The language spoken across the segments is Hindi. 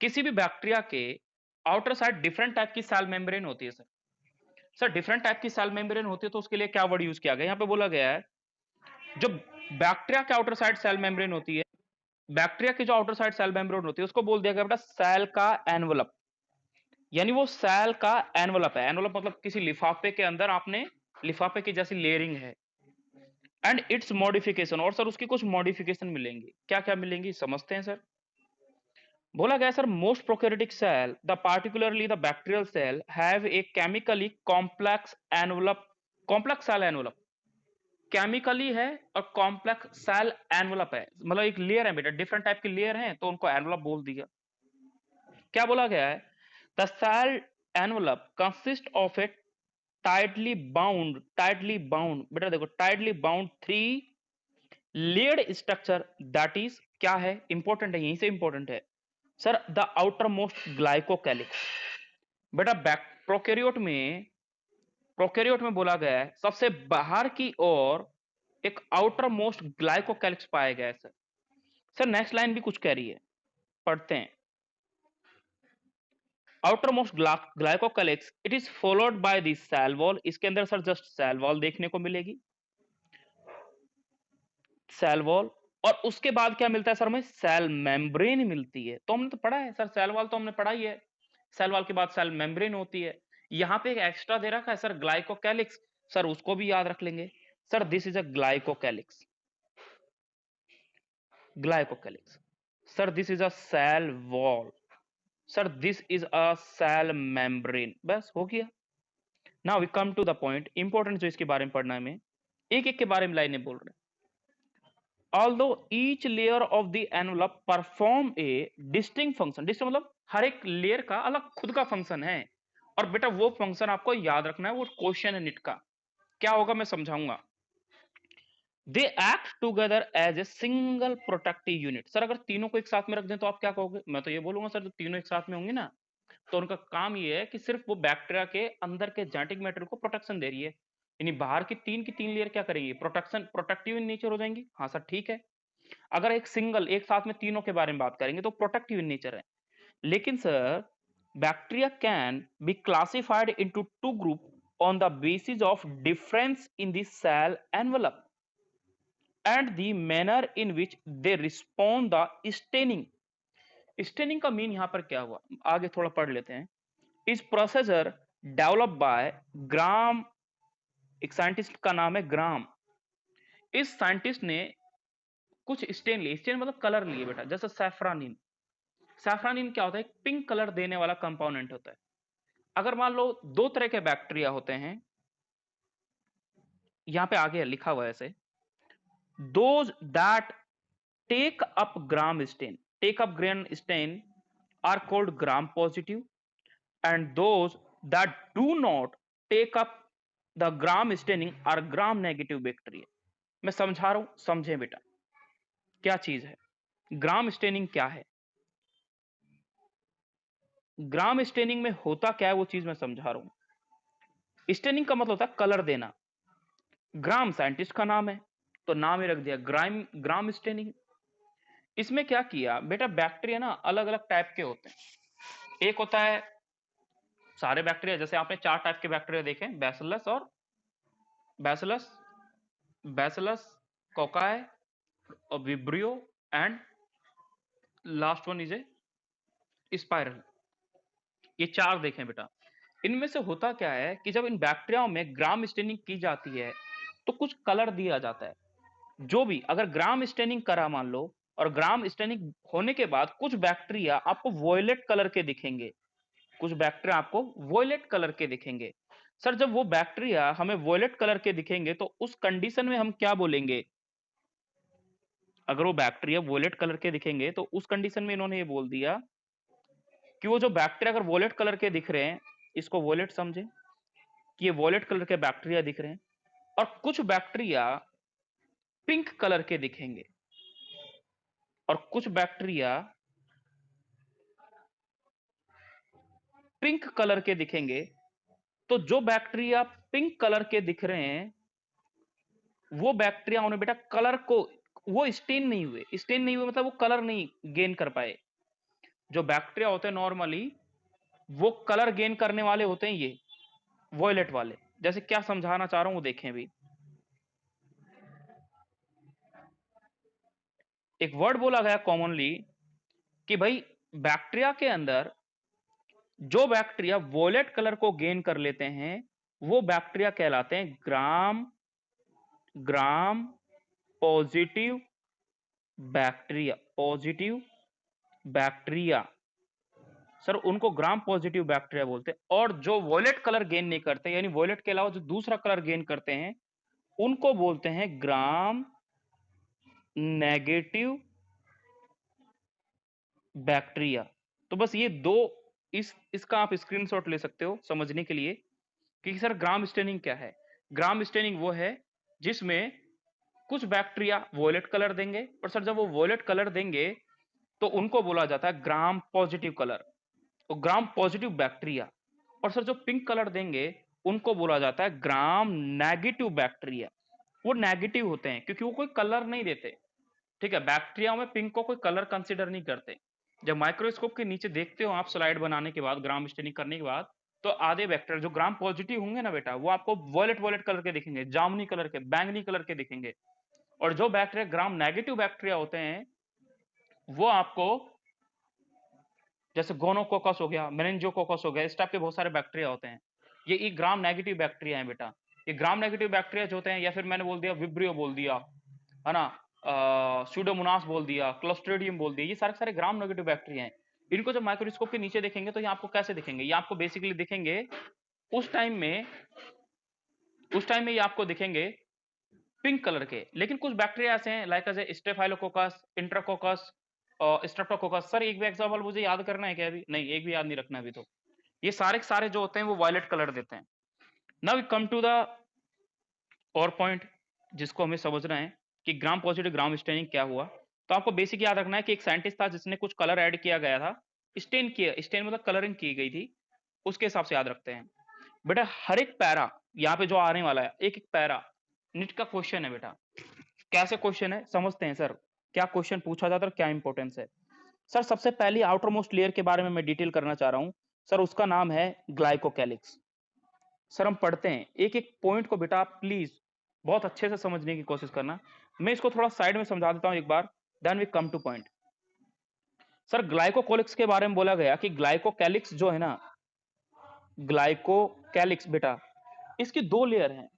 किसी भी बैक्टीरिया के आउटर साइड डिफरेंट टाइप की सेल मेम्ब्रेन होती है सर। सर डिफरेंट टाइप की सेल मेम्ब्रेन होती है तो उसके लिए क्या वर्ड यूज किया गया? यहाँ पे बोला गया है जो बैक्टीरिया के आउटर साइड सेल मेम्ब्रेन होती है, बैक्टीरिया की जो आउटर साइड सेल मेम्ब्रेन होती है उसको बोल दिया गया बेटा सेल का एनवलप। यानी वो सेल का एनवलप है। एनवलप मतलब किसी लिफाफे के अंदर आपने लिफाफे की जैसी लेयरिंग है। एंड इट्स मॉडिफिकेशन, और सर उसकी कुछ मॉडिफिकेशन मिलेंगी। क्या क्या मिलेंगी समझते हैं सर। बोला गया sir most prokaryotic cell the particularly the bacterial cell have a chemically complex envelope. Complex cell envelope chemically है और कॉम्प्लेक्स सेल एनवलप है, मतलब एक लेयर है बेटा, डिफरेंट टाइप की लेयर है तो उनको एनवलप बोल दिया। क्या बोला गया है? The cell envelope consist of a tightly bound बेटा देखो tightly bound three layered structure that is क्या है, इंपॉर्टेंट है, यहीं से इंपॉर्टेंट है sir, the outermost glycocalyx. बेटा बैक प्रोकैरियोट में बोला गया है सबसे बाहर की ओर एक आउटर मोस्ट ग्लाइकोकैलिक्स पाया गया है सर। सर नेक्स्ट लाइन भी कुछ कह रही है, पढ़ते हैं। Outermost glycocalyx it is followed by the cell wall. इसके अंदर सर जस्ट सेल वॉल देखने को मिलेगी, सेल वॉल। और उसके बाद क्या मिलता है सर हमें? सेल मेम्ब्रेन मिलती है। तो हमने तो पढ़ा है सर, सेल वॉल तो हमने पढ़ा ही है। सेल वॉल के बाद सेल मेम्ब्रेन होती है। यहां पे एक एक्स्ट्रा दे रखा है सर ग्लाइकोकैलिक्स, सर उसको भी याद रख लेंगे। Sir this is a glycocalyx, glycocalyx. Sir this is a cell wall, sir this is a cell membrane. बस हो गया। Now we come to the point important जो इसके बारे में पढ़ना है। हमें एक एक के बारे में लाइनें बोल रहे हैं। although each layer of the envelope perform a distinct function, distinct मतलब हर एक लेयर का अलग खुद का फंक्शन है। और बेटा वो फंक्शन आपको याद रखना है, वो क्वेश्चन है निट का। क्या होगा मैं समझाऊंगा। They act together as a single protective unit. Sir अगर तीनों को एक साथ में रख दें तो आप क्या कहोगे? मैं तो ये बोलूंगा सर जो तीनों एक साथ में होंगे ना तो उनका काम ये है कि सिर्फ वो बैक्टीरिया के अंदर के जेनेटिक मैटर को प्रोटेक्शन दे रही है। यानी बाहर की तीन लेयर क्या करेंगी? प्रोटेक्शन, प्रोटेक्टिव इन नेचर हो जाएंगी। हाँ सर ठीक है। अगर एक सिंगल एक साथ में तीनों के बारे में बात करेंगे तो प्रोटेक्टिव इन नेचर है। लेकिन sir bacteria can be classified into two group on the basis of difference in the cell envelope and the manner in which they respond the staining. Staining का मीन यहां पर क्या हुआ, आगे थोड़ा पढ़ लेते हैं। इस प्रोसेसर डेवलप बाय ग्राम, एक साइंटिस्ट का नाम है ग्राम। इस साइंटिस्ट ने कुछ स्टेन लिए, स्टेन मतलब कलर लिए बेटा, जैसे सैफ्रानिन। सैफ्रानिन क्या होता है? एक पिंक कलर देने वाला कंपोनेंट होता है। अगर मान लो दो तरह के बैक्टीरिया होते हैं, यहां पे आगे लिखा हुआ है ऐसे, those that take up Gram stain, take up Gram stain are called Gram positive and those that do not take up the Gram staining are Gram negative bacteria. मैं समझा रहा हूं, समझे बेटा क्या चीज है। ग्राम स्टेनिंग क्या है? ग्राम स्टेनिंग में होता क्या है वो चीज मैं समझा रहा हूं। स्टेनिंग का मतलब होता है कलर देना। ग्राम साइंटिस्ट का नाम है तो नाम ही रख दिया ग्राम स्टेनिंग। इसमें क्या किया बेटा, बैक्टीरिया ना अलग अलग टाइप के होते हैं। एक होता है सारे बैक्टीरिया, जैसे आपने चार टाइप के बैक्टीरिया देखे, बैसिलस और बैसिलस, बैसिलस कोकाई और vibrio and last one is a spiral. ये चार देखें बेटा। इनमें से होता क्या है कि जब इन बैक्टीरियाओं में ग्राम स्टेनिंग की जाती है तो कुछ कलर दिया जाता है। जो भी अगर ग्राम स्टेनिंग करा मान लो, और ग्राम स्टेनिंग होने के बाद कुछ बैक्टीरिया आपको वॉयलेट कलर के दिखेंगे, कुछ बैक्टीरिया आपको वॉयलेट कलर के दिखेंगे। सर जब वो बैक्टीरिया हमें वॉयलेट कलर के दिखेंगे तो उस कंडीशन में हम क्या बोलेंगे? अगर वो बैक्टीरिया वॉयलेट कलर के दिखेंगे तो उस कंडीशन में इन्होंने ये बोल दिया कि वो जो बैक्टीरिया अगर वॉयलेट कलर के दिख रहे हैं, इसको वॉयलेट समझे कि ये वॉयलेट कलर के बैक्टीरिया दिख रहे हैं, और कुछ बैक्टीरिया पिंक कलर के दिखेंगे और कुछ बैक्टीरिया पिंक कलर के दिखेंगे। तो जो बैक्टीरिया पिंक कलर के दिख रहे हैं वो बैक्टीरिया उन्हें बेटा कलर को, वो स्टेन नहीं हुए, स्टेन नहीं हुए मतलब वो कलर नहीं गेन कर पाए, जो बैक्टीरिया होते हैं नॉर्मली वो कलर गेन करने वाले होते हैं, ये वॉयलेट वाले। जैसे क्या समझाना चाह रहा हूं वो देखें अभी। एक वर्ड बोला गया कॉमनली कि भाई बैक्टीरिया के अंदर जो बैक्टीरिया वॉयलेट कलर को गेन कर लेते हैं वो बैक्टीरिया कहलाते हैं gram positive bacteria. Positive bacteria sir उनको ग्राम पॉजिटिव बैक्टीरिया बोलते हैं। और जो वॉयलेट कलर गेन नहीं करते, यानी वॉयलेट के अलावा जो दूसरा कलर गेन करते हैं उनको बोलते हैं ग्राम नेगेटिव बैक्टीरिया। तो बस ये दो, इसका आप स्क्रीनशॉट ले सकते हो समझने के लिए कि सर ग्राम स्टेनिंग क्या है। ग्राम स्टेनिंग वो है जिसमें कुछ बैक्टीरिया वॉयलेट कलर देंगे, और सर जब वो वॉयलेट कलर देंगे तो उनको बोला जाता है ग्राम पॉजिटिव कलर, तो ग्राम पॉजिटिव बैक्टीरिया। और सर जो पिंक कलर देंगे उनको बोला जाता है ग्राम नेगेटिव बैक्टीरिया। वो नेगेटिव होते हैं क्योंकि वो कोई कलर नहीं देते। ठीक है, बैक्टीरिया में पिंक को कोई कलर कंसीडर नहीं करते। जब माइक्रोस्कोप के नीचे देखते हो आप स्लाइड बनाने के बाद, ग्राम स्टेनिंग करने के बाद, तो आधे बैक्टीरिया जो ग्राम पॉजिटिव होंगे ना बेटा, वो आपको वॉयलेट वॉयलेट कलर के दिखेंगे, जामुनी कलर के, बैंगनी कलर के दिखेंगे। और जो बैक्टीरिया ग्राम नेगेटिव बैक्टीरिया होते हैं वो आपको, जैसे गोनोकोकस हो गया, मेनिंजोकोकस हो गया, इस टाइप के बहुत सारे बैक्टीरिया होते हैं। ये एक ग्राम नेगेटिव बैक्टीरिया है बेटा। ये ग्राम नेगेटिव बैक्टीरिया जो होते हैं, या फिर मैंने बोल दिया विब्रियो बोल दिया, है ना, सूडोमोनास बोल दिया, क्लोस्ट्रिडियम बोल दिया, ये सारे सारे ग्राम नेगेटिव बैक्टीरिया हैं। इनको जब माइक्रोस्कोप के नीचे देखेंगे तो ये आपको कैसे दिखेंगे? ये आपको बेसिकली दिखेंगे उस टाइम में ये आपको दिखेंगे पिंक कलर के। लेकिन कुछ बैक्टीरिया ऐसे हैं लाइक एज स्टेफाइलोकोकस, इंट्राकोकस और स्ट्रेप्टोकोकस। सर एक भी एग्जांपल मुझे याद करना है क्या? अभी नहीं, एक भी याद नहीं रखना अभी। तो ये सारे के सारे जो होते हैं वो वायलेट कलर देते हैं। Now we come to the और पॉइंट जिसको हमें समझना है कि ग्राम पॉजिटिव ग्राम स्टेनिंग क्या हुआ। तो आपको बेसिक याद रखना है कि एक साइंटिस्ट था जिसने कुछ कलर ऐड किया गया था, स्टेन किया, स्टेन मतलब कलरिंग की गई थी, उसके हिसाब से याद रखते हैं बेटा। हर एक पैरा यहाँ पे जो आने वाला है, एक एक पैरा नीट का क्वेश्चन है बेटा। कैसे क्वेश्चन है समझते हैं सर, क्या क्वेश्चन पूछा जाता है और क्या इंपॉर्टेंस है। सर सबसे पहली आउटर मोस्ट लेयर के बारे में मैं डिटेल करना चाह रहा हूं सर, उसका नाम है ग्लाइकोकैलिक्स। सर हम पढ़ते हैं एक एक पॉइंट को बेटा, आप प्लीज बहुत अच्छे से समझने की कोशिश करना। मैं इसको थोड़ा साइड में समझा देता हूं एक बार, then we come to point. Sir glycocalyx के बारे में बोला गया कि ग्लाइकोकैलिक्स जो है ना, ग्लाइकोकैलिक्स बेटा, इसकी दो लेयर हैं।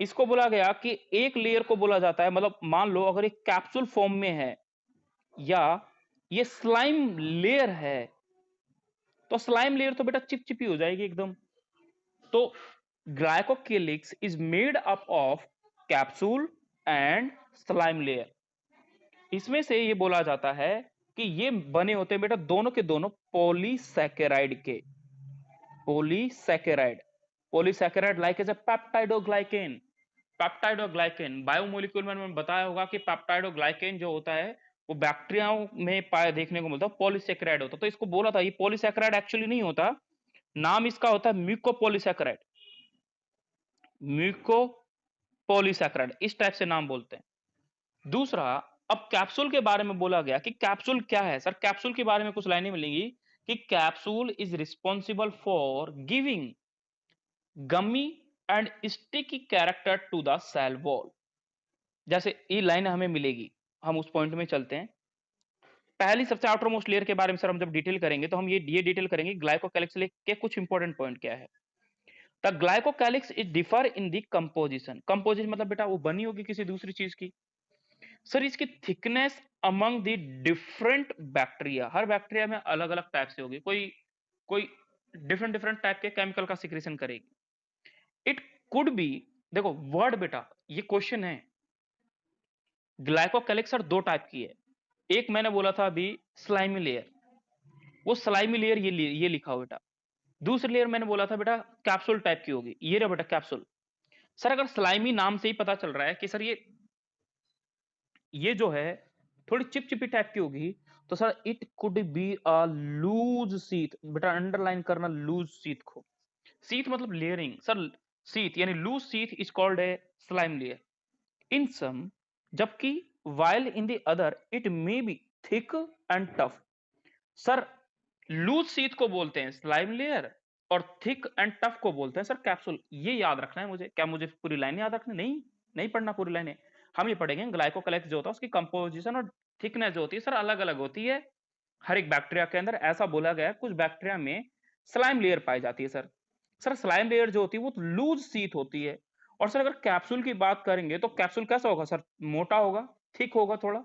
इसको बोला गया कि एक लेयर को बोला जाता है, मतलब मान लो अगर एक कैप्सूल फॉर्म में है या ये स्लाइम लेयर है, तो स्लाइम लेयर तो बेटा चिपचिपी हो जाएगी एकदम। तो glycocalyx is made up of capsule and slime layer. इसमें से ये बोला जाता है कि ये बने होते हैं बेटा दोनों के दोनों पॉलीसैकेराइड के। Polysaccharide, polysaccharide like as a peptidoglycan. Peptidoglycan biomolecule में मैंने बताया होगा कि पेप्टाइडोग्लाइकेन जो होता है वो बैक्टीरियाओं में पाया देखने को मिलता है, पॉलीसैकेराइड होता है। तो इसको बोला था ये पॉलीसैकेराइड एक्चुअली नहीं होता, नाम इसका होता है म्यूकोपॉलीसैकेराइड। म्यूकोपॉलीसैकेराइड इस टाइप से नाम बोलते हैं। दूसरा, अब कैप्सूल के बारे में बोला गया कि कैप्सूल क्या है। सर कैप्सूल के बारे में कुछ लाइनें मिलेंगी कि capsule is responsible for giving gummy and sticky character to the cell wall. जैसे ये लाइन हमें मिलेगी, हम उस पॉइंट में चलते हैं। पहली सबसे आउटर मोस्ट लेयर के बारे में सर हम जब डिटेल करेंगे तो हम ये डिटेल करेंगे ग्लाइकोकैलिक्स के कुछ इंपॉर्टेंट पॉइंट क्या है। The glycocalyx is differ in the composition. Composition मतलब बेटा वो बनी होगी किसी दूसरी चीज की। सर इसकी thickness among the different bacteria, her bacteria में अलग अलग टाइप से होगी, कोई कोई डिफरेंट डिफरेंट टाइप के केमिकल का सिक्रेशन करेगी। इट कुड बी, देखो वर्ड बेटा ये क्वेश्चन है। ग्लाइकोकैलिक्स सर दो टाइप की है, एक मैंने बोला था अभी स्लाइमी लेयर, वो स्लाइमी लेयर ये लिखा हो बेटा। दूसरी लेयर मैंने बोला था बेटा कैप्सूल टाइप की होगी, ये रहा बेटा कैप्सूल। सर अगर स्लाइमी नाम से ही पता चल रहा है कि सर ये जो है थोड़ी चिपचिपी टाइप की होगी, तो sir it could be a loose sheath. बेटा अंडरलाइन करना लूज सीथ को, सीथ मतलब लेयरिंग सर, सीथ यानी loose sheath is called a slime layer in some, जबकि while in the other it may be thick and tough। Sir loose sheath को बोलते हैं स्लाइम लेयर और थिक एंड टफ को बोलते हैं सर कैप्सूल। ये याद रखना है मुझे। क्या मुझे पूरी लाइन याद रखनी? नहीं, नहीं पढ़ना पूरी लाइनें। हम ये पढ़ेंगे ग्लाइकोकलेक्स जो होता है उसकी कंपोजिशन और थिकनेस जो होती है सर अलग अलग होती है हर एक बैक्टीरिया के अंदर। ऐसा बोला गया है कुछ बैक्टीरिया में स्लाइम लेयर पाई जाती है सर। सर स्लाइम लेयर जो होती है वो लूज शीथ होती है। और सर अगर कैप्सूल की बात करेंगे तो कैप्सूल कैसा होगा सर? मोटा होगा, थिक होगा थोड़ा,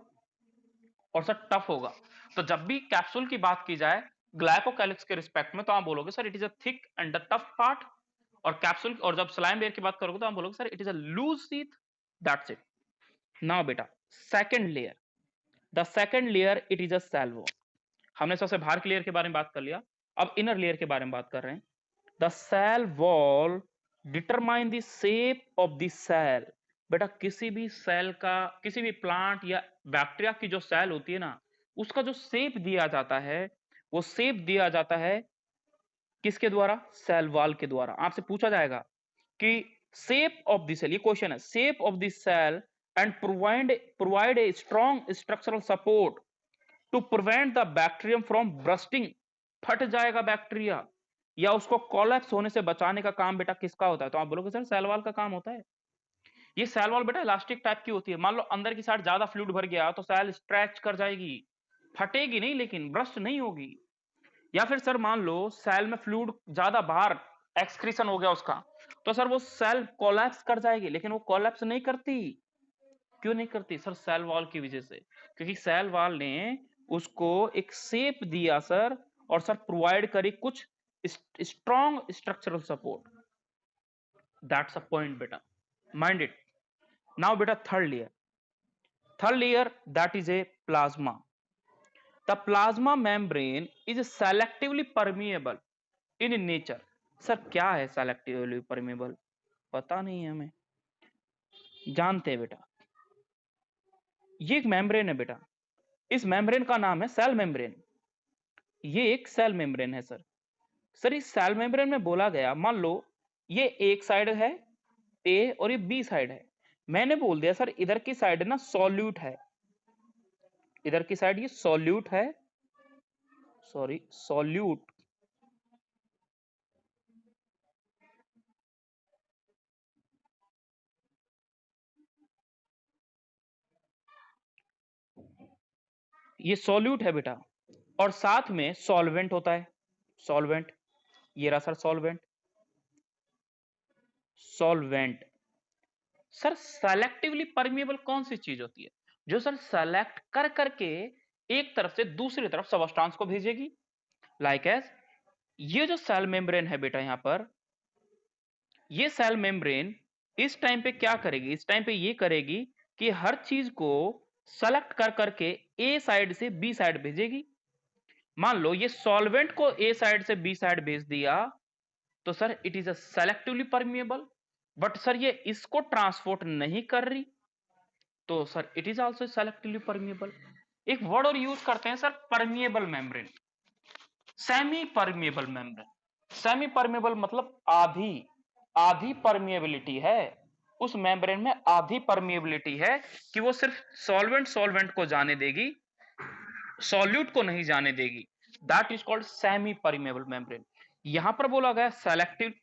और सर टफ होगा। तो जब भी कैप्सूल की बात की जाए ग्लाइकोकैलिक्स के रिस्पेक्ट में तो आप बोलोगे sir it is a thick and the tough part. और कैप्सूल और जब स्लाइम लेयर की बात करोगे तो आप बोलोगे sir it is a loose sheath. That's it. Now बेटा second layer, the second layer it is a cell wall. हमने सबसे बाहर की लेयर के बारे में बात कर लिया। अब इनर लेयर के बारे में बात कर रहे हैं। The cell wall determine the shape of the cell. बेटा किसी भी सेल का, किसी भी प्लांट या बैक्टीरिया की जो सेल होती है ना, उसका जो शेप दिया जाता है वो शेप दिया जाता है किसके द्वारा? सेल वॉल के द्वारा। आपसे पूछा जाएगा कि शेप ऑफ द सेल, ये क्वेश्चन है, shape of the cell and provide a strong structural support to prevent the bacterium from bursting. फट जाएगा बैक्टीरिया या उसको कोलैप्स होने से बचाने का काम बेटा किसका होता है? तो आप बोलोगे सर सेल वॉल का काम होता है। ये सेल वॉल बेटा इलास्टिक टाइप की होती है। मान लो अंदर की साइड ज्यादा फ्लूइड भर गया तो सेल स्ट्रेच कर जाएगी, फटेगी नहीं लेकिन ब्रस्ट नहीं होगी। या फिर सर मान लो सेल में फ्लूइड ज्यादा बाहर एक्सक्रीशन हो गया उसका, तो सर वो सेल कोलैप्स कर जाएगी लेकिन वो कोलैप्स नहीं करती। क्यों नहीं करती? सर सेल वॉल की वजह से। क्योंकि सेल वॉल ने उसको एक शेप दिया सर, और सर प्रोवाइड करी कुछ strong structural support. That's a point बेटा, माइंड इट। नाउ बेटा third layer that is a plasma. The plasma membrane is selectively permeable in nature. Sir क्या है सेलेक्टिवली परमिएबल? पता नहीं है हमें, जानते हैं बेटा। ये एक मेम्ब्रेन है बेटा, इस मेम्ब्रेन का नाम है सेल मेम्ब्रेन। ये एक सेल मेम्ब्रेन है सर। सर इस सेल मेम्ब्रेन में बोला गया, मान लो ये एक साइड है ए और ये बी साइड है। मैंने बोल दिया सर इधर की साइड ना सॉल्यूट है, इधर की साइड ये सॉल्यूट है, सॉरी सॉल्यूट। ये सॉल्यूट है बेटा, और साथ में सॉल्वेंट होता है। सॉल्वेंट, ये रहा sir solvent. Solvent sir selectively permeable कौन सी चीज होती है? जो सर सेलेक्ट कर करके एक तरफ से दूसरी तरफ सबस्टांस को भेजेगी। लाइक एज ये जो सेल मेम्ब्रेन है बेटा, यहां पर ये सेल मेम्ब्रेन इस टाइम पे क्या करेगी? इस टाइम पे ये करेगी कि हर चीज को सेलेक्ट कर करके ए साइड से बी साइड भेजेगी। मान लो ये सॉल्वेंट को ए साइड से बी साइड भेज दिया तो sir it is a selectively permeable. But sir ये इसको ट्रांसपोर्ट नहीं कर रही तो sir it is also selectively permeable. एक वर्ड और यूज करते हैं sir, permeable membrane, semi permeable membrane. Semi permeable मतलब आधी, आधी परमिएबिलिटी है उस मेम्ब्रेन में, आधी परमिएबिलिटी है कि वो सिर्फ सॉल्वेंट सॉल्वेंट को जाने देगी, सॉल्यूट को नहीं जाने देगी। That is called semi permeable membrane. यहां पर बोला गया सेलेक्टिव,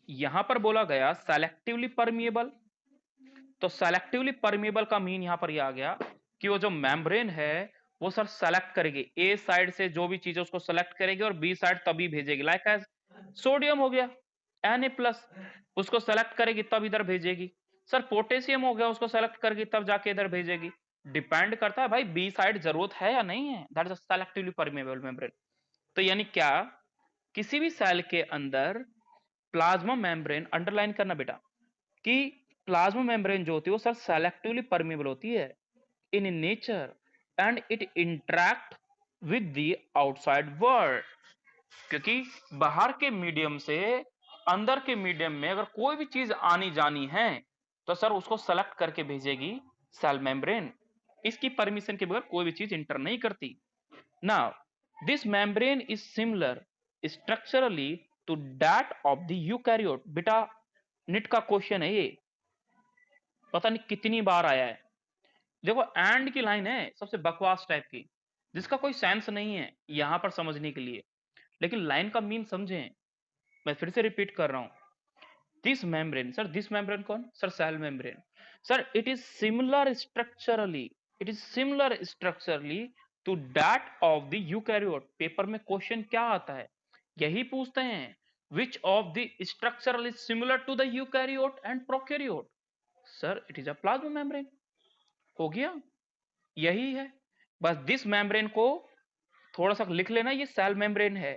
यहां पर बोला गया सेलेक्टिवली परमिएबल। तो सेलेक्टिवली परमिएबल का मीन यहां पर यह आ गया कि वो जो मेम्ब्रेन है वो सर सेलेक्ट करेगी, ए साइड से जो भी चीज है उसको सेलेक्ट करेगी और बी साइड तभी भेजेगी। लाइक एज सोडियम हो गया Na+, उसको सेलेक्ट करेगी तब इधर भेजेगी। सर पोटेशियम हो गया, उसको सेलेक्ट करेगी तब जाके इधर भेजेगी। डिपेंड करता है भाई बी साइड जरूरत है या नहीं है। That is selectively permeable membrane. तो यानी क्या, किसी भी सेल के अंदर प्लाज्मा मेम्ब्रेन, अंडरलाइन करना बेटा, कि प्लाज्मा मेम्ब्रेन जो होती है वो सर सेलेक्टिवली परमिएबल होती है in nature and it interact with the outside world. क्योंकि बाहर के मीडियम से अंदर के मीडियम में अगर कोई भी चीज आनी जानी है तो सर उसको सेलेक्ट करके भेजेगी सेल मेम्ब्रेन। इसकी परमिशन के बगैर कोई भी चीज इंटर नहीं करती। Now this membrane is similar structurally to that of the eukaryote. बेटा निट का क्वेश्चन है ये, पता नहीं कितनी बार आया है। देखो एंड की लाइन है सबसे बकवास टाइप की, जिसका कोई सेंस नहीं है यहां पर समझने के लिए, लेकिन लाइन का मीन समझें। मैं फिर से रिपीट कर रहा हूं, this membrane, sir this membrane कौन, sir cell membrane, sir it is similar structurally, it is similar structurally to that of the eukaryote. Paper में क्वेश्चन क्या आता है, यही पूछते हैं, which of the structural is similar to the eukaryote and prokaryote, sir it is a plasma membrane. हो गया, यही है। बस दिस मेम्ब्रेन को थोड़ा सा लिख लेना, ये सेल मेम्ब्रेन है,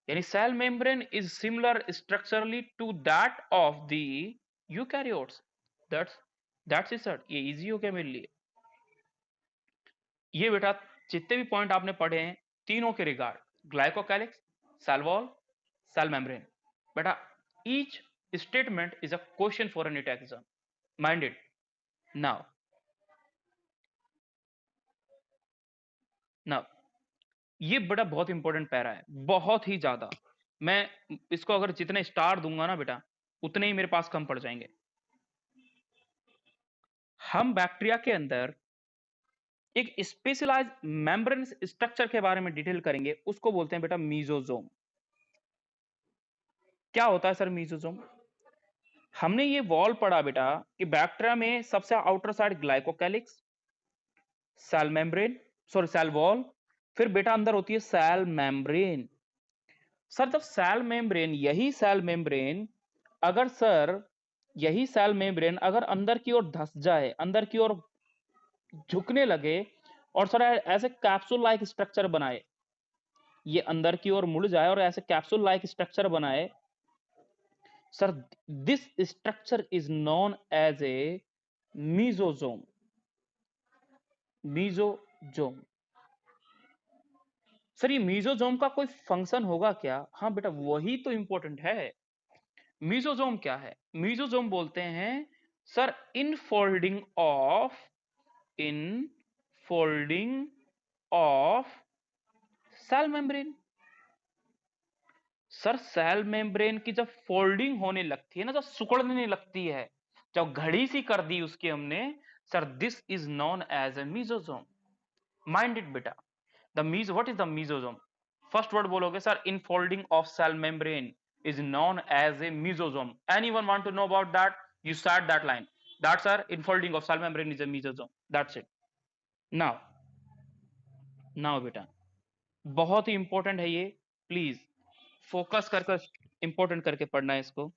यानी cell membrane is similar structurally to that of the eukaryotes. That's it sir, ये इजी हो गया मेरे लिए। ये बेटा जितने भी पॉइंट आपने पढ़े हैं तीनों के regard, glycocalyx, cell wall, cell membrane, बेटा each statement is a question for a NEET exam, mind it now। now ये बड़ा बहुत इंपॉर्टेंट पैरा है, बहुत ही ज्यादा। मैं इसको अगर जितने स्टार दूंगा ना बेटा, उतने ही मेरे पास कम पड़ जाएंगे। हम बैक्टीरिया के अंदर एक स्पेशलाइज मेम्ब्रेन स्ट्रक्चर के बारे में डिटेल करेंगे, उसको बोलते हैं बेटा मीजोजोम। क्या होता है सर मीजोजोम? हमने ये वॉल पढ़ा बेटा कि बैक्टीरिया में सबसे outer side glycocalyx, cell membrane, sorry cell wall, फिर बेटा अंदर होती है सेल मेम्ब्रेन। सर जब सेल मेम्ब्रेन, यही सेल मेम्ब्रेन अगर सर, यही सेल मेम्ब्रेन अगर अंदर की ओर धंस जाए, अंदर की ओर झुकने लगे और सर ऐसे कैप्सूल लाइक स्ट्रक्चर बनाए, ये अंदर की ओर मुड़ जाए और ऐसे कैप्सूल लाइक स्ट्रक्चर बनाए, sir this structure is known as a mesosome. Mesosome, sir ये मीजोजोम का कोई फंक्शन होगा क्या? हाँ बेटा वही तो इंपॉर्टेंट है। मीजोजोम क्या है? मीजोजोम बोलते हैं sir infolding of, infolding of cell membrane. Sir cell membrane की जब फोल्डिंग होने लगती है ना, जब सिकुड़ने लगती है, जब घड़ी सी कर दी उसकी हमने, sir this is known as a mesosome. Mind it बेटा, the mes what is the mesosome? First word बोलोगे sir infolding of cell membrane is known as a mesosome. Anyone want to know about that? You start that line. That's our infolding of cell membrane is a mesosome. That's it. Now, now बेटा बहुत ही इंपॉर्टेंट है ये, प्लीज फोकस करके इंपॉर्टेंट करके पढ़ना है इसको।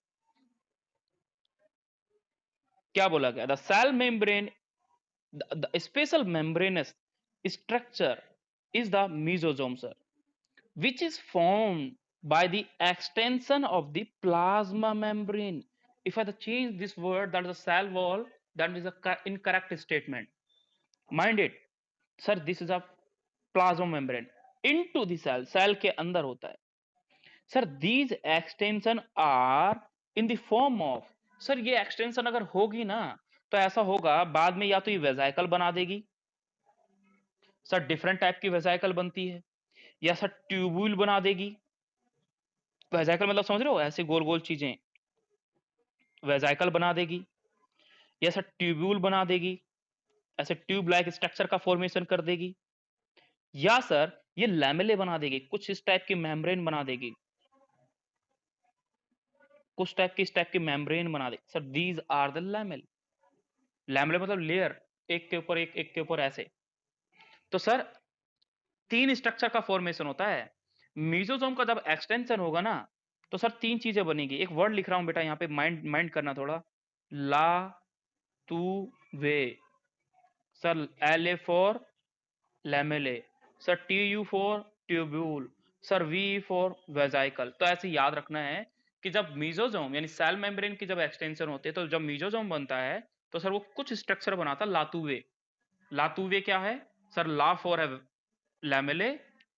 क्या बोला गया? The cell membrane, the special membranous structure is the mesosome sir, which is formed by the extension of the plasma membrane. If I change this word, that is a cell wall, that is a incorrect statement. Mind it, sir, this is a plasma membrane into the cell, cell के अंदर होता है। Sir, these extension are in the form of, sir ये extension अगर होगी ना तो ऐसा होगा बाद में, या तो ये वेसिकल बना देगी, सर डिफरेंट टाइप की वेसिकल बनती है, या सर ट्यूब्यूल बना देगी। वेसिकल मतलब समझ रहे हो, ऐसे गोल गोल चीजें वेसिकल बना देगी, या सर ट्यूब्यूल बना देगी, ऐसे ट्यूब लाइक स्ट्रक्चर का फॉर्मेशन कर देगी, या सर ये लैमेले बना देगी, कुछ इस टाइप की मेम्ब्रेन बना देगी, कुछ टाइप की इस टाइप की मेम्ब्रेन बना देगी। Sir these are the lamellae. Lamellae मतलब लेयर, एक के ऊपर एक, एक के ऊपर ऐसे। तो सर तीन स्ट्रक्चर का फॉर्मेशन होता है। मीजोजोम का जब एक्सटेंशन होगा ना तो सर तीन चीजें बनेगी। एक वर्ड लिख रहा हूं बेटा यहाँ पे, माइंड माइंड करना थोड़ा, ला टू वे, sir L A for lamellae, sir T U for tubule, sir V for vesicle. तो ऐसे याद रखना है कि जब मीजोजोम यानी सेल मेम्ब्रेन की जब एक्सटेंशन होते हैं, तो जब मीजोजोम बनता है तो सर वो कुछ स्ट्रक्चर बनाता है लातुवे। लातुवे क्या है सर? ला फॉर लैमेले,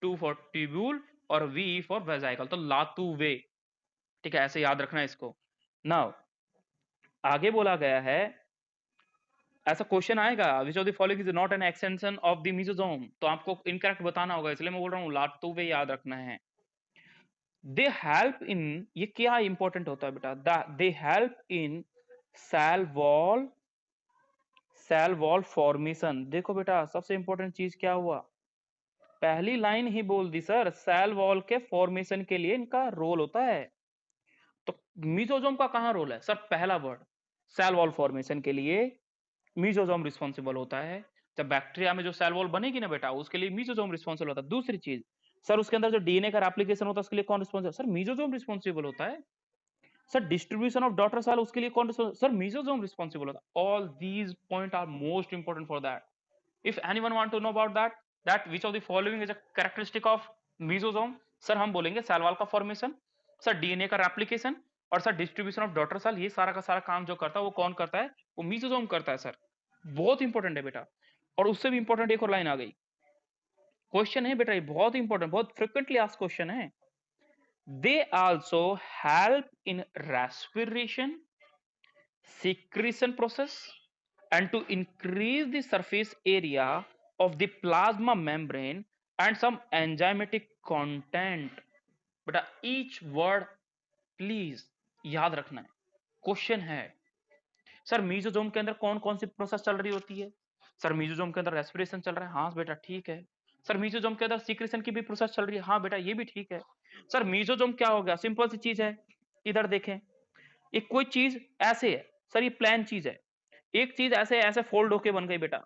टू फॉर ट्यूब्यूल और वी फॉर वेसिकल, तो लातुवे। ठीक है, ऐसे याद रखना है इसको। नाउ आगे बोला गया है, ऐसा क्वेश्चन आएगा, विच of the following is not an extension of the mesosome, तो आपको इनकरेक्ट बताना होगा, इसलिए मैं बोल रहा हूँ लातुवे याद रखना है। दे हेल्प इन, ये क्या इंपॉर्टेंट होता है बेटा? They help in cell wall, cell wall formation. देखो बेटा सबसे इंपॉर्टेंट चीज क्या हुआ, पहली लाइन ही बोल दी सर, सेल वॉल के फॉर्मेशन के लिए इनका रोल होता है। तो मीजोजोम का कहां रोल है सर? पहला वर्ड, सेल वॉल फॉर्मेशन के लिए मीजोजोम रिस्पॉन्सिबल होता है। जब बैक्टीरिया में जो सेल वॉल बनेगी ना बेटा, उसके लिए मीजोजोम रिस्पॉन्सिबल होता है। दूसरी चीज सर, उसके अंदर जो डीएनए का रेप्लिकेशन होता है उसके लिए कौन रिस्पॉन्सिबल? सर मीजोजोम रिस्पॉन्सिबल होता है। Sir distribution of daughter cell उसके लिए कौन रिस्पॉन्सिबल? सर मीजोजोम रिस्पॉन्सिबल होता है। All these point are most important for that. If anyone want to know about that which of the following is a characteristic of mesosome, sir हम बोलेंगे सेल वॉल का फॉर्मेशन, सर डीएनए का रेप्लिकेशन, और sir distribution of daughter cell. ये सारा का सारा काम जो करता है वो कौन करता है? वो मीजोजोम करता है सर। बहुत इंपॉर्टेंट है बेटा। और उससे भी इंपॉर्टेंट एक और लाइन आ गई, क्वेश्चन है बेटा, ये बहुत इंपॉर्टेंट, बहुत फ्रिक्वेंटली आस्क्ड क्वेश्चन है। They also help in respiration, secretion process, and to increase the surface area of the plasma membrane and some enzymatic content। बेटा each word प्लीज याद रखना है, क्वेश्चन है। सर मीजोजोम के अंदर कौन कौन सी प्रोसेस चल रही होती है? सर मीजोजोम के अंदर रेस्पिरेशन चल रहा है, हाँ बेटा ठीक है। सर मीजोजोम के अंदर सीक्रेशन की भी प्रोसेस चल रही है, हाँ बेटा ये भी ठीक है। सर मीजोजोम क्या हो गया? सिंपल सी चीज है, इधर देखें, एक कोई चीज ऐसे है सर, ये प्लान चीज है, एक चीज ऐसे ऐसे फोल्ड होके बन गई बेटा,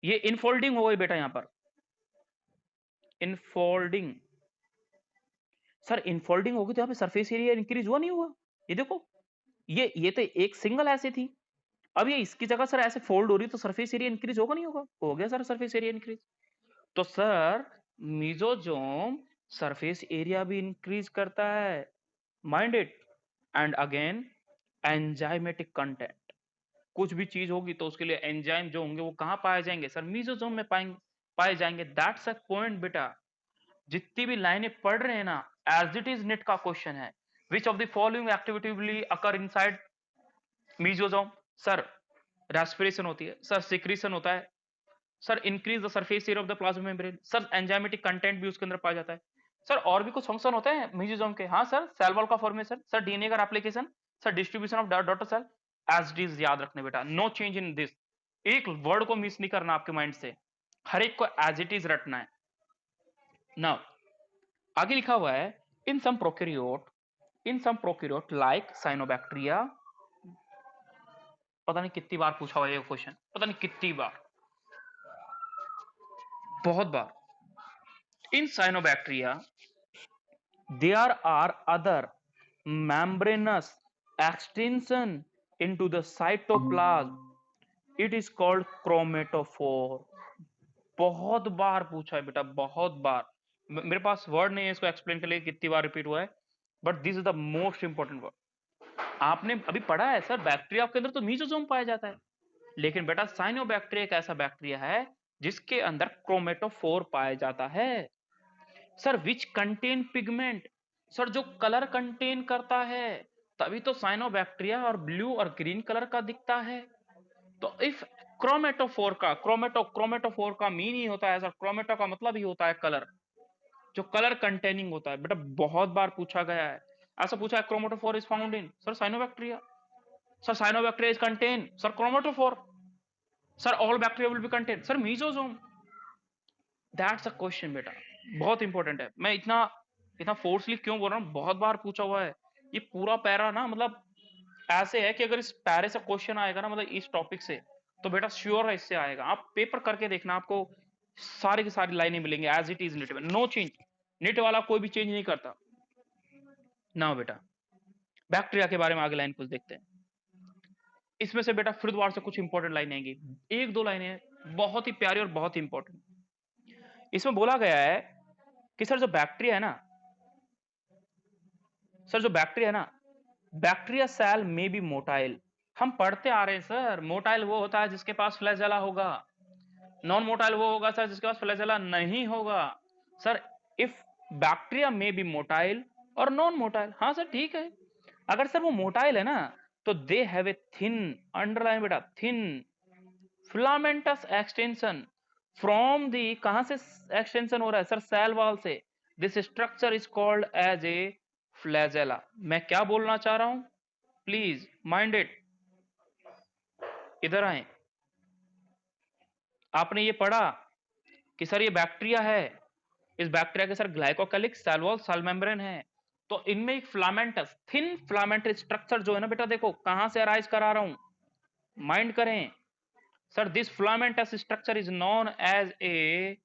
ये इनफोल्डिंग हो गई बेटा, यहां पर इनफोल्डिंग। सर इनफोल्डिंग होगी तो यहां पे सरफेस एरिया इंक्रीज हुआ नहीं हुआ? ये देखो, ये तो एक सिंगल ऐसे थी, अब ये इसकी जगह सर ऐसे फोल्ड हो रही, तो सरफेस एरिया इंक्रीज होगा नहीं होगा? हो गया सर सरफेस एरिया इंक्रीज। तो सर मीजोजोम सरफेस एरिया भी इंक्रीज करता है, mind it. And again enzymatic content, कुछ भी चीज होगी तो उसके लिए एंजाइम जो होंगे वो कहां पाए जाएंगे? सर मीजोजोम में पाए जाएंगे। दैट्स अ पॉइंट बेटा। जितनी भी लाइनें पढ़ रहे हैं ना, एज इट इज नेट का क्वेश्चन है, विच of the following activity will occur inside mesosome? Sir respiration होती है, सर सिक्रीशन होता है, sir increase the surface area of the plasma membrane, sir enzymatic content भी उसके अंदर पाया जाता है। सर और भी कुछ फंक्शन होते हैं मीजोजोम के? हाँ सर, सेल वॉल का फॉर्मेशन, सर डीएनए का application, sir distribution of daughter cell. As it is याद रखने बेटा, नो चेंज इन दिस। एक वर्ड को मिस नहीं करना आपके माइंड से, हर एक को एज इट इज रटना है। नाउ आगे लिखा हुआ है, इन सम प्रोकैरियोट लाइक साइनोबैक्टीरिया। पता नहीं कितनी बार पूछा हुआ है ये क्वेश्चन, पता नहीं कितनी बार, बहुत बार। इन cyanobacteria there are other membranous extension into the cytoplasm, it is called chromatophore। बहुत बार पूछा है बेटा, बहुत बार। मेरे पास वर्ड नहीं है इसको एक्सप्लेन करने के लिए कितनी बार रिपीट हुआ है, but this is the most important word. आपने अभी पढ़ा है सर, बैक्टीरिया के अंदर तो मीजोजोम पाया जाता है, लेकिन बेटा साइनोबैक्टीरिया एक ऐसा बैक्टीरिया है जिसके अंदर क्रोमेटोफोर पाया जाता है। Sir which contain pigment? Sir जो कलर कंटेन करता है, तभी तो साइनोबैक्टीरिया और ब्लू और ग्रीन कलर का दिखता है। तो इफ क्रोमेटोफोर का मीन ही होता है सर, क्रोमेटो का मतलब ही होता है कलर, जो कलर कंटेनिंग होता है। बेटा बहुत बार पूछा गया है, ऐसा पूछा है, chromatophore is found in sir cyanobacteria, sir cyanobacteria is contain sir chromatophore, sir all bacteria will be contain sir mesosome. That's a question बेटा, बहुत इंपॉर्टेंट है। मैं इतना इतना फोर्सली क्यों बोल रहा हूँ, बहुत बार पूछा हुआ है। ये पूरा पैरा ना, मतलब ऐसे है कि अगर इस पैरे से क्वेश्चन आएगा ना, मतलब इस टॉपिक से, तो बेटा श्योर है इससे आएगा। आप पेपर करके देखना, आपको सारी की सारी लाइनें मिलेंगी एज इट इज नेट में, नो चेंज। नेट वाला कोई भी चेंज नहीं करता ना बेटा। बैक्टीरिया के बारे में आगे लाइन कुछ देखते हैं। इसमें से बेटा फिर दोबारा से कुछ इंपॉर्टेंट लाइनें आएंगी, एक दो लाइनें बहुत ही प्यारी और बहुत ही इंपॉर्टेंट। इसमें बोला गया है कि सर जो बैक्टीरिया है ना, बैक्टीरिया सेल में बी मोटाइल। हम पढ़ते आ रहे हैं सर, मोटाइल वो होता है जिसके पास फ्लैजेला होगा, नॉन मोटाइल वो होगा सर जिसके पास फ्लैजेला नहीं होगा। सर इफ बैक्टीरिया में बी मोटाइल और नॉन मोटाइल, हाँ सर ठीक है। अगर सर वो मोटाइल है ना, तो they have a thin, underline बेटा, thin filamentous extension from the, कहां से एक्सटेंशन हो रहा है सर? सेल वॉल से। This structure is called as a flagella. मैं क्या बोलना चाह रहा हूं, प्लीज माइंड इट। इधर आए, आपने ये पढ़ा कि सर ये बैक्टीरिया है, इस बैक्टीरिया के sir glycocalyx, cell wall, cell membrane है। तो इनमें एक फिलामेंटस, थिन फिलामेंटरी स्ट्रक्चर जो है ना बेटा, देखो कहां से अराइज करा रहा हूं, माइंड करें। Sir this filamentous structure is known as a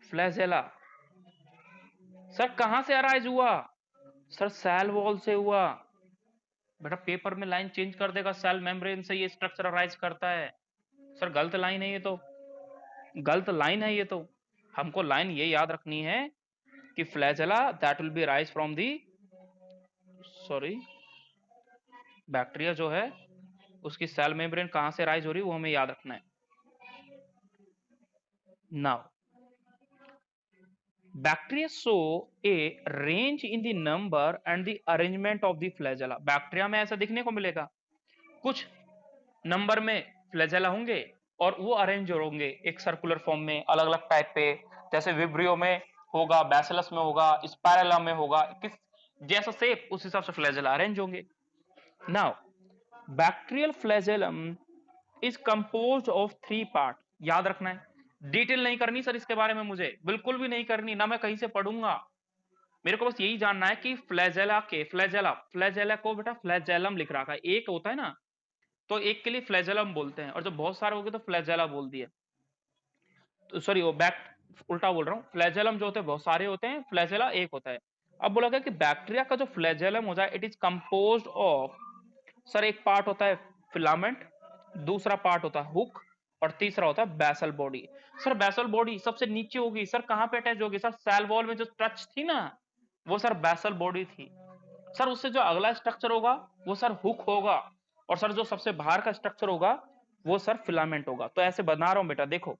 flagella. Sir कहां से अराइज हुआ? सर सेल वॉल से हुआ। बेटा पेपर में लाइन चेंज कर देगा, सेल मेम्ब्रेन से ये स्ट्रक्चर अराइज करता है। सर गलत लाइन है ये तो, गलत लाइन है ये तो। हमको लाइन ये याद रखनी है कि flagella that will be rise from the, sorry, bacteria जो है उसकी सेल मेम्ब्रेन कहां से राइज हो रही है वो हमें याद रखना है। Now bacteria show A range in the number and the arrangement of the flagella. Bacteria में ऐसा दिखने को मिलेगा, कुछ नंबर में फ्लैजेला होंगे और वो अरेंज होंगे एक सर्कुलर फॉर्म में, अलग अलग टाइप पे, जैसे विब्रियो में होगा, बैसिलस में होगा, स्पाइरला में होगा, किस जैसा शेप उस हिसाब से फ्लैजेला अरेंज होंगे। Now bacterial flagellum is composed of 3 part. याद रखना है, डिटेल नहीं करनी सर इसके बारे में, मुझे बिल्कुल भी नहीं करनी, ना मैं कहीं से पढ़ूंगा। मेरे को बस यही जानना है कि फ्लैजेला के, फ्लैजेला को बेटा फ्लैजेलम लिख रखा है, एक होता है ना तो एक के लिए फ्लैजेलम बोलते हैं, और जब बहुत सारे हो गए तो फ्लैजेला बोल दिया। तो सॉरी वो बैक उल्टा बोल रहा हूँ, फ्लैजेलम जो होते हैं बहुत सारे होते हैं, फ्लैजेला एक होता है। अब बोला गया कि बैक्टीरिया का जो फ्लैजेलम होता है it is composed of, sir एक पार्ट होता है फिलामेंट, दूसरा पार्ट होता है हुक, और तीसरा होता है basal body. Sir basal body सबसे नीचे होगी, सर कहां पे अटैच होगी? सर सेल वॉल में जो टच थी ना वो सर बेसल बॉडी थी। सर उससे जो अगला स्ट्रक्चर होगा वो सर हुक होगा, और सर जो सबसे बाहर का स्ट्रक्चर होगा वो सर फिलामेंट होगा। तो ऐसे बना रहा हूं बेटा, देखो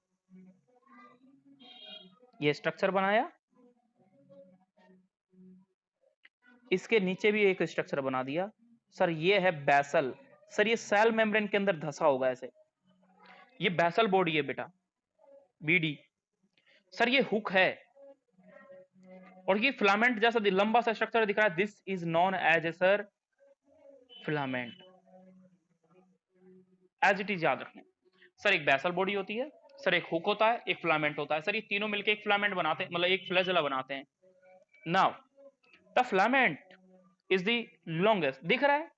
ये स्ट्रक्चर बनाया, इसके नीचे भी एक स्ट्रक्चर बना दिया, सर ये है बेसल। सर ये सेल मेम्ब्रेन के अंदर धसा होगा ऐसे, ये बेसल बॉडी है बेटा, बीडी। सर ये हुक है, और ये फिलामेंट जैसा लंबा सा स्ट्रक्चर दिख रहा है, this is known as a sir filament, as it is याद रखना। सर एक बेसल बॉडी होती है, सर एक हुक होता है, एक फिलामेंट होता है, सर ये तीनों मिलकर एक फिलामेंट बनाते हैं, मतलब एक फ्लैजेला बनाते हैं। Now the filament is the longest, दिख रहा है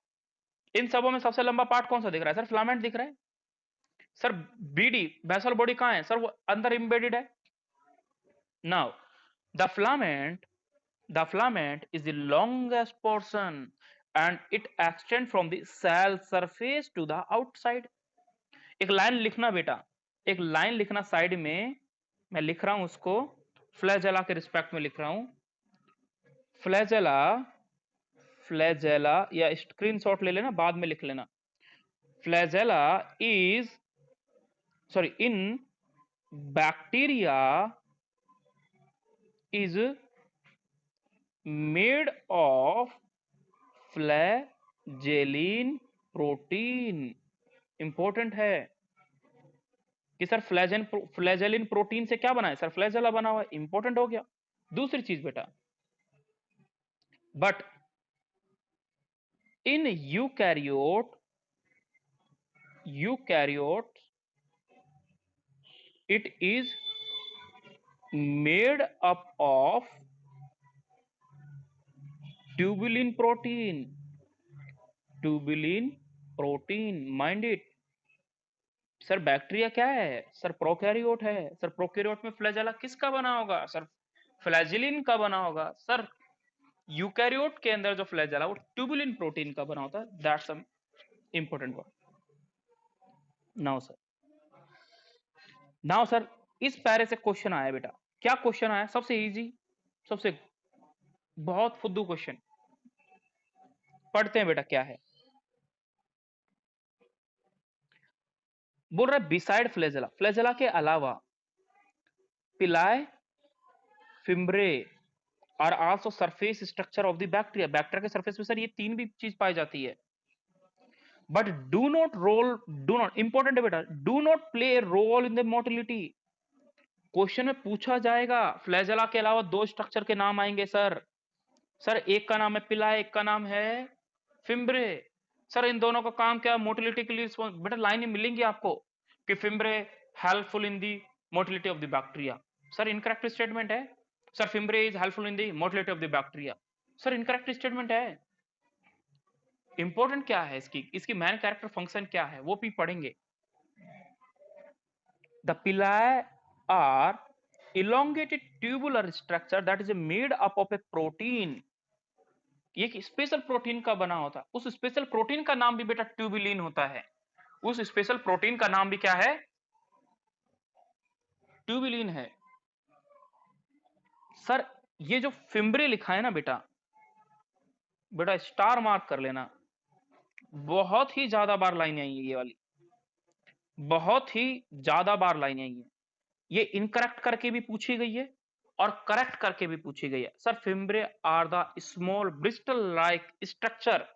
इन सबों में सबसे लंबा पार्ट कौन सा दिख रहा है? सर फिलामेंट दिख रहा है। सर बीडी बेसल बॉडी कहां है? सर वो अंदर एम्बेडेड है। Now the filament is the longest portion and it extends from the cell surface to the outside। एक लाइन लिखना बेटा, एक लाइन लिखना साइड में, मैं लिख रहा हूं उसको फ्लैजेला के रिस्पेक्ट में लिख रहा हूं। फ्लैजेला, फ्लैजेला या स्क्रीनशॉट ले लेना, बाद में लिख लेना। Flagella is, sorry, in bacteria is made of flagellin protein. Important है कि सर फ्लैजेलिन प्रोटीन से क्या बना है? सर फ्लैजेला बना हुआ है, इंपॉर्टेंट हो गया। दूसरी चीज बेटा, but in eukaryote it is made up of tubulin protein, tubulin protein, mind it. Sir bacteria क्या है? सर प्रोकैरियोट है। सर प्रोकैरियोट में फ्लैजेला किसका बना होगा? सर फ्लैजिलिन का बना होगा। सर यूकैरियोट के अंदर जो फ्लैजेला वो ट्यूबुलिन प्रोटीन का बना होता है, that's some important word. Now sir इस पैरे से क्वेश्चन आया बेटा, क्या क्वेश्चन आया? सबसे इजी, सबसे बहुत फुद्दू क्वेश्चन, पढ़ते हैं बेटा क्या है। बोल रहा है बिसाइड फ्लैजेला, फ्लैजेला के अलावा पिलाए, फिम्ब्रे और also surface structure of the bacteria, bacteria के सरफेस में सर ये तीन भी चीज पाई जाती है। बट डू नॉट इंपॉर्टेंट है बेटा, do not play role in the motility. Question में पूछा जाएगा फ्लैजेला के अलावा दो स्ट्रक्चर के नाम आएंगे सर। सर एक का नाम है पिलाए, एक का नाम है फिम्ब्रे। सर इन दोनों का काम क्या? मोटिलिटी के लिए। बेटा लाइन मिलेंगी आपको कि fimbriae helpful in the motility of the bacteria. Sir incorrect statement है। Sir fimbriae is helpful in the motility of the bacteria. Sir incorrect statement है। इंपॉर्टेंट क्या है इसकी मेन कैरेक्टर फंक्शन क्या है वो भी पढ़ेंगे। द पिलाई are elongated tubular structure that is made up of a protein। ये एक स्पेशल प्रोटीन का बना होता है। उस स्पेशल प्रोटीन का नाम भी बेटा ट्यूबुलिन होता है। उस स्पेशल प्रोटीन का नाम भी क्या है? ट्यूबुलिन है। सर ये जो फिम्ब्रे लिखा है ना बेटा स्टार मार्क कर लेना। बहुत ही ज्यादा बार लाइन आई है ये वाली, बहुत ही ज्यादा बार लाइन आई है। ये इनकरेक्ट करके भी पूछी गई है और करेक्ट करके भी पूछी गई है। Sir fimbriae are the small bristle like structure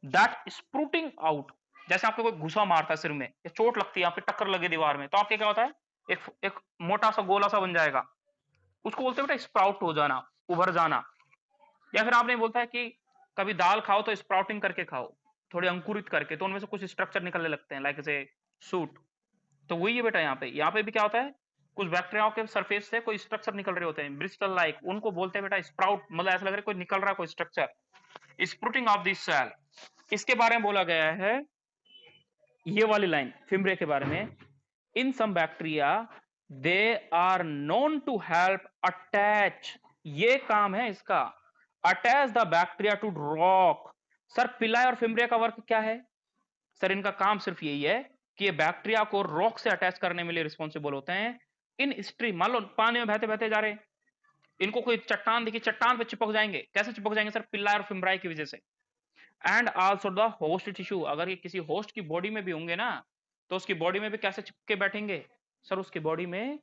that sprouting out. जैसे आपको कोई घुसा मारता है सिर में या चोट लगती है, आपकी टक्कर लगे दीवार में, तो आपके क्या होता है? एक मोटा सा गोला सा बन जाएगा। उसको बोलते हैं बेटा स्प्राउट हो जाना, उभर जाना। या फिर आपने बोलता है कि कभी दाल खाओ तो स्प्राउटिंग करके खाओ, थोड़े अंकुरित करके, तो उनमें से कुछ स्ट्रक्चर निकलने लगते हैं, लाइक एज ए सूट। तो वही है बेटा यहाँ पे भी क्या होता है? कुछ बैक्टीरियाओं के सरफेस से कोई स्ट्रक्चर निकल रहे होते हैं ब्रिस्टल लाइक, उनको बोलते हैं बेटा स्प्राउट। मतलब ऐसा लग रहा है कोई निकल रहा है कोई स्ट्रक्चर, स्प्रूटिंग ऑफ दिस सेल। इसके बारे में बोला गया है ये वाली लाइन फिम्ब्रे के बारे में। In some bacteria they are known to help attach, ये काम है इसका, attach the bacteria to rock. Sir pili और फिम्ब्रे का वर्क क्या है? सर इनका काम सिर्फ यही है कि ये बैक्टीरिया को रॉक से अटैच करने में लिए रिस्पॉन्सिबल होते हैं। इन स्ट्रीम, मान लो पानी में बहते बहते जा रहे, इनको कोई चट्टान दिखी, चट्टान पे चिपक जाएंगे। कैसे चिपक जाएंगे सर? पिल्लाई और फिम्ब्राई की वजह से। And also the host tissue, अगर ये किसी होस्ट की बॉडी में भी होंगे ना, तो उसकी बॉडी में भी कैसे चिपके बैठेंगे? सर उसकी बॉडी में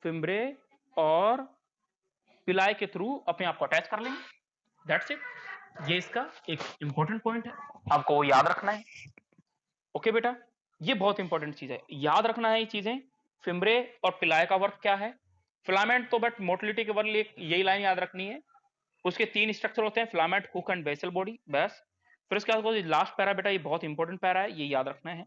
फिम्ब्रे और पिलाई के थ्रू अपने आप को अटैच कर लेंगे। That's it. ये इसका एक इंपॉर्टेंट पॉइंट है, आपको वो याद रखना है। ओके बेटा, ये बहुत इंपॉर्टेंट चीज है, याद रखना है ये चीजें। फिम्ब्रे और पिलाई का वर्क क्या है? फिलामेंट तो बट मोटिलिटी के वर्क लिए यही लाइन याद रखनी है। उसके 3 स्ट्रक्चर होते हैं, filament, hook and basal body, बस। फिर उसके बाद लास्ट पैरा बेटा ये बहुत इंपॉर्टेंट पैरा है, ये याद रखना है।